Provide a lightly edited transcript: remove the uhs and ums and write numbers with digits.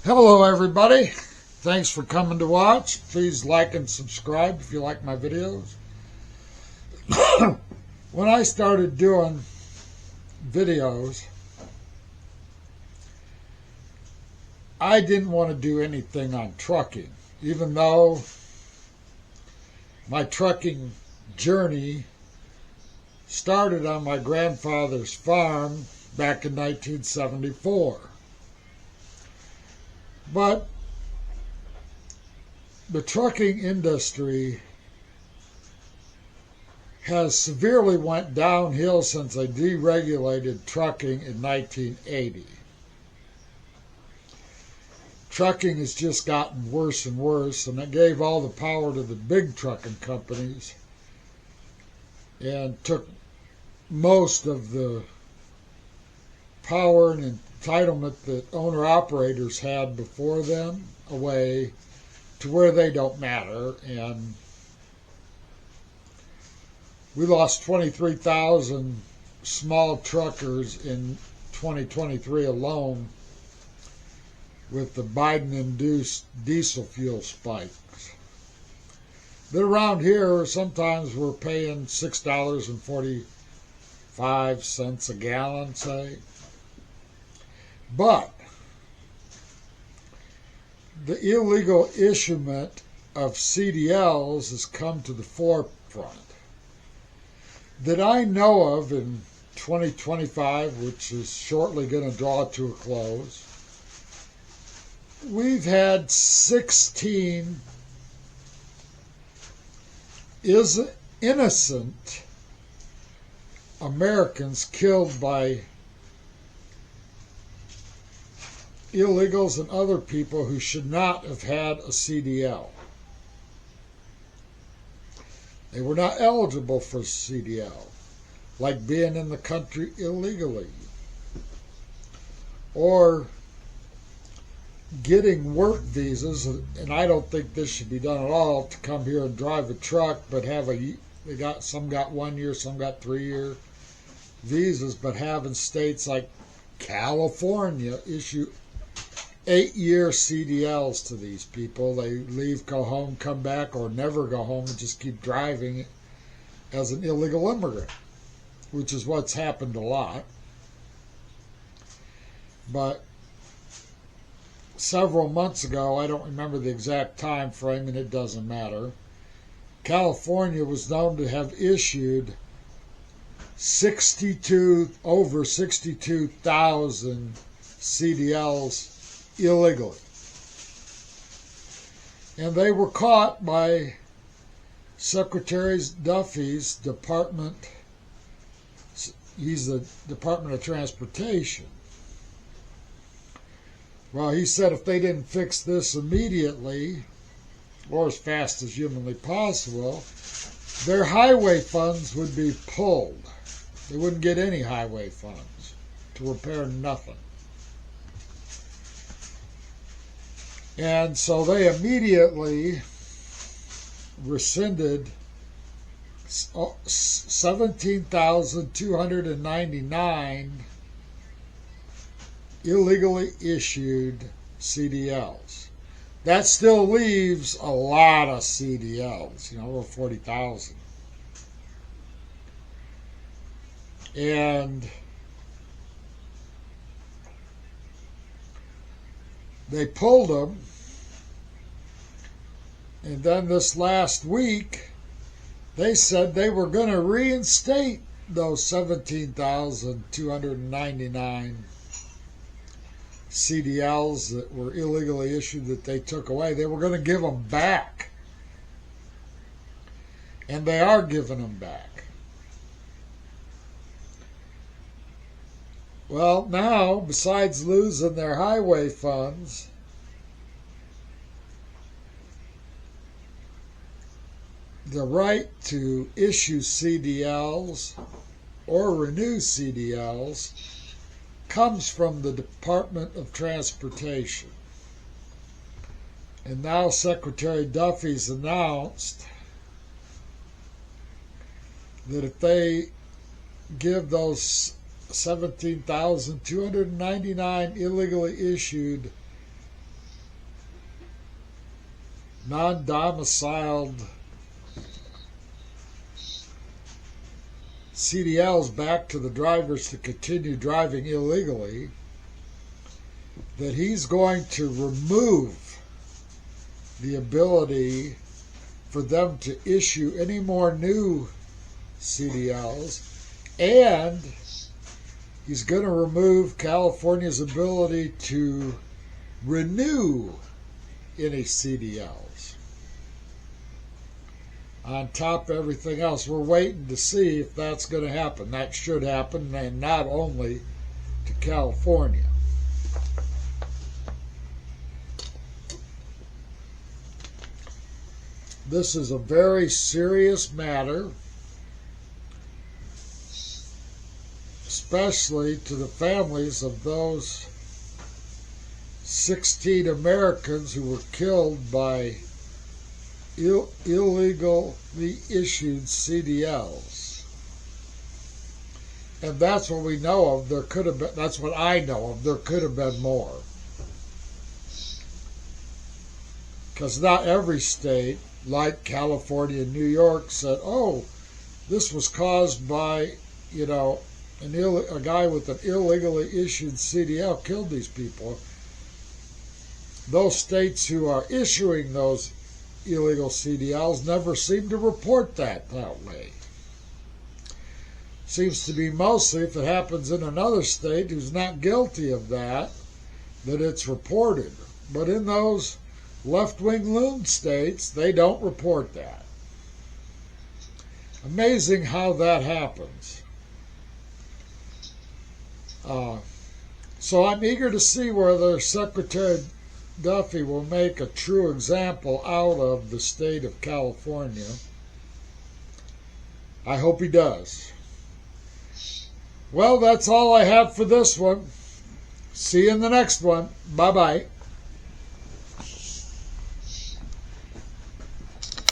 Hello everybody, thanks for coming to watch. Please like and subscribe if you like my videos. When I started doing videos, I didn't want to do anything on trucking, even though my trucking journey started on my grandfather's farm back in 1974. But the trucking industry has severely went downhill since they deregulated trucking in 1980. Trucking has just gotten worse and worse, and it gave all the power to the big trucking companies and took most of the power and entitlement that owner-operators had before them away to where they don't matter. And we lost 23,000 small truckers in 2023 alone with the Biden-induced diesel fuel spikes. But around here, sometimes we're paying $6.45 a gallon, say. But the illegal issuance of CDLs has come to the forefront. That I know of in 2025, which is shortly going to draw to a close, we've had 16 innocent Americans killed by illegals and other people who should not have had a CDL. They were not eligible for CDL, like being in the country illegally or getting work visas. And I don't think this should be done at all, to come here and drive a truck, but have some got 1 year, some got 3 year visas, but having states like California issue 8-year CDLs to these people. They leave, go home, come back, or never go home and just keep driving as an illegal immigrant, which is what's happened a lot. But several months ago, I don't remember the exact time frame, and it doesn't matter, California was known to have issued over 62,000 CDLs illegally. And they were caught by Secretary Duffy's department. He's the Department of Transportation. Well, he said if they didn't fix this immediately, or as fast as humanly possible, their highway funds would be pulled. They wouldn't get any highway funds to repair nothing. And so they immediately rescinded 17,299 illegally issued CDLs. That still leaves a lot of CDLs, over 40,000. And they pulled them, and then this last week they said they were going to reinstate those 17,299 CDLs that were illegally issued that they took away. They were going to give them back, and they are giving them back. Well, now, besides losing their highway funds, the right to issue CDLs or renew CDLs comes from the Department of Transportation. And now Secretary Duffy's announced that if they give those 17,299 illegally issued non-domiciled CDLs back to the drivers to continue driving illegally, that he's going to remove the ability for them to issue any more new CDLs, and he's going to remove California's ability to renew any CDLs. On top of everything else, we're waiting to see if that's going to happen. That should happen, and not only to California. This is a very serious matter, especially to the families of those 16 Americans who were killed by illegally issued CDLs. And that's what we know of. There could have been, that's what I know of. There could have been more. Because not every state, like California and New York, said, oh, this was caused by, a guy with an illegally issued CDL killed these people. Those states who are issuing those illegal CDLs never seem to report that way. Seems to be mostly if it happens in another state who's not guilty of that it's reported. But in those left-wing loon states, they don't report that. Amazing how that happens. So I'm eager to see whether Secretary Duffy will make a true example out of the state of California. I hope he does. Well, that's all I have for this one. See you in the next one. Bye-bye.